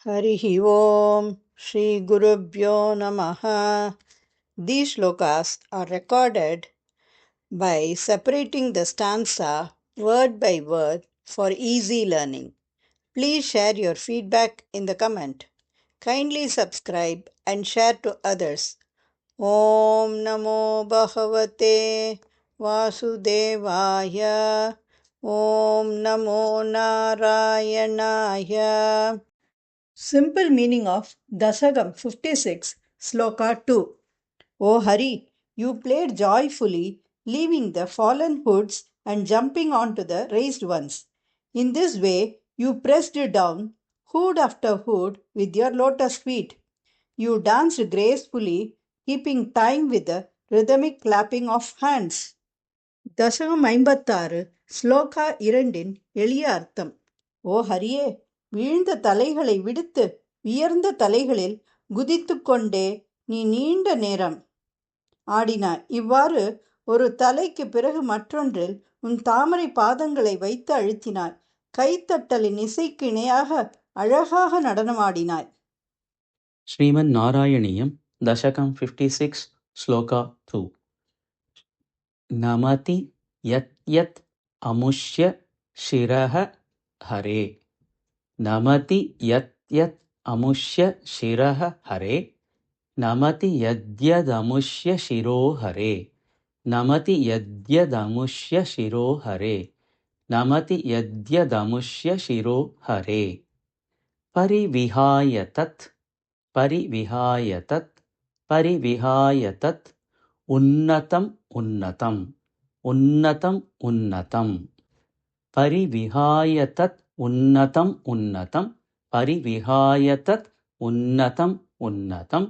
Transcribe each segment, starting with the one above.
Harihi Om Shri Gurubhyo Namaha. These shlokas are recorded by separating the stanza word by word for easy learning. Please share your feedback in the comment. Kindly subscribe and share to others. Om Namo Bhagavate Vasudevaya. Om Namo Narayanaaya. Simple meaning of Dasagam 56, Sloka 2. O Hari, you played joyfully, leaving the fallen hoods and jumping onto the raised ones. In this way, you pressed down hood after hood with your lotus feet. You danced gracefully, keeping time with the rhythmic clapping of hands. தசகம் 56 ஸ்லோகா 2 எளிய அர்த்தம். ஓ ஹரியே, வீழ்ந்த தலைகளை விடுத்து உயர்ந்த தலைகளில் குதித்துக்கொண்டே நீ நீண்ட நேரம் ஆடினாய். இவ்வாறு ஒரு தலைக்கு பிறகு மற்றொன்றில் உன் தாமரை பாதங்களை வைத்து அழுத்தினாய். கைத்தட்டலின் இசைக்கு இணையாக அழகாக நடனமாடினாய். Sriman Narayaniam, Dashakam 56, Sloka 2. Namati yat yat amushya shiraha hare. Namati yat yat amushya shiraha hare. Namati yadyadamushya shiro hare. Namati yadyadamushya shiro hare. Namati yadyadamushya shiro hare. Parivihayatat. परिविहायतत् परिविहायतत् उन्नतम् उन्नतम् उन्नतम् उन्नतम् परिविहायतत् उन्नतम् उन्नतम् परिविहायतत् उन्नतम् उन्नतम्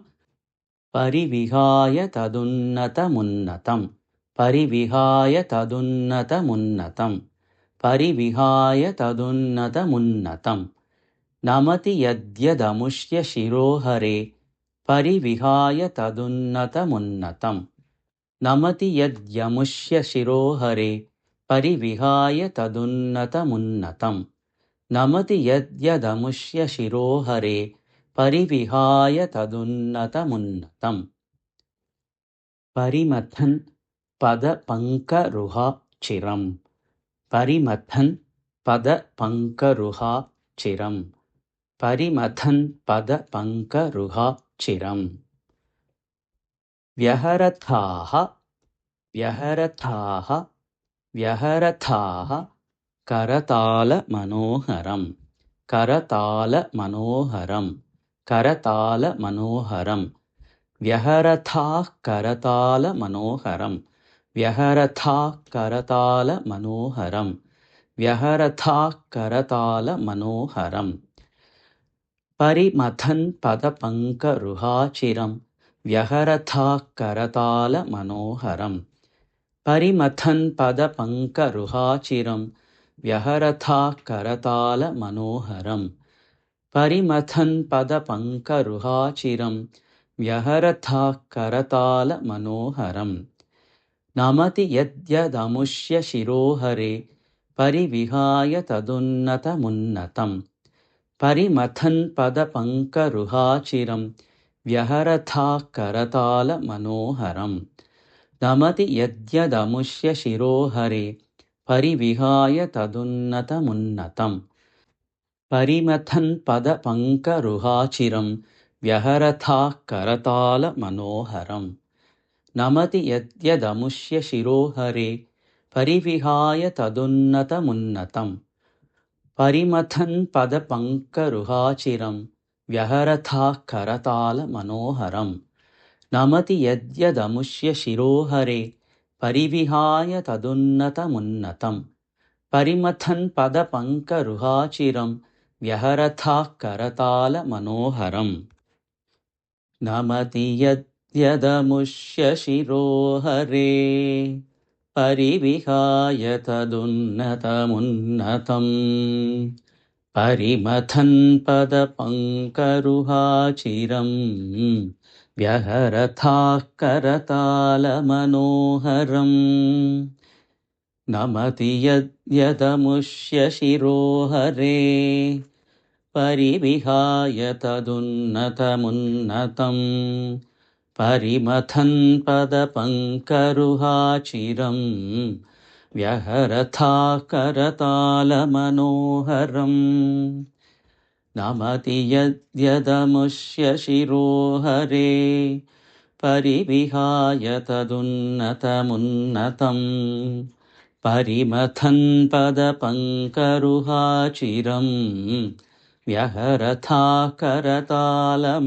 परिविहाय तदुन्नतमुन्नतम् परिविहाय तदुन्नतमुन्नतम् परिविहाय तदुन्नतमुन्नतम् नमति यद्यदमुष्य शिरोहरे परिविहाय तदुन्नतमुन्नतम् नमति यद्यमुष्य शिरोहरे परिविहाय तदुन्नतमुन्नतम् नमति यद्यदमुष्य शिरोहरे परिविहाय तदुन्नतमुन्नतम् परिमथन् पदपङ्करुहा चिरम् परिमथन् पदपङ्करुहा चिरम् परिमथन् पदपङ्करुहाचिरम् व्यहरथाः व्यहरथाः व्यहरथाः करतालमनोहरम् करतालमनोहरम् करतालमनोहरम् व्यहरथाः करतालमनोहरम् व्यहरथाः करतालमनोहरम् व्यहरथाः करतालमनोहरम् परिमथन् पदपङ्करुहाचिरम् व्यहरथाः करतालमनोहरम् परिमथन् पदपङ्करुहाचिरम् व्यहरथाः करतालमनोहरम् परिमथन् पदपङ्करुहाचिरम् व्यहरथाः करतालमनोहरम् नमति यद्यदमुष्य शिरोहरे परिविहाय तदुन्नतमुन्नतम् परिमथन् पदपङ्करुहाचिरम् व्यहरथाः करतालमनोहरम् नमति यद्यदमुष्य शिरोहरे परिविहाय तदुन्नतमुन्नतम् परिमथन् पदपङ्करुहाचिरम् व्यहरथाः करतालमनोहरम् नमति यद्यदमुष्य शिरोहरे परिविहाय तदुन्नतमुन्नतम् परिमथन् पदपङ्करुहाचिरम् व्यहरथाः करतालमनोहरम् नमति यद्यदमुष्य शिरोहरे परिविहाय तदुन्नतमुन्नतम् परिमथन् पदपङ्करुहाचिरम् व्यहरथाः करतालमनोहरम् नमति यद्यदमुष्य शिरोहरे परिविहाय तदुन्नतमुन्नतम् परिमथन् पदपङ्करुहाचिरम् व्यहरथाः करतालमनोहरम् नमति यद्यदमुष्य शिरोहरे परिविहाय तदुन्नतमुन्नतं परिमथन् पदपङ्करुहाचिरं व्यहरथाः करतालमनोहरम् नमति यद्यदमुष्य शिरोहरे परिविहाय तदुन्नतमुन्नतं परिमथन् पदपङ्करुहाचिरं व्यहरथाः करतालमनोहरम्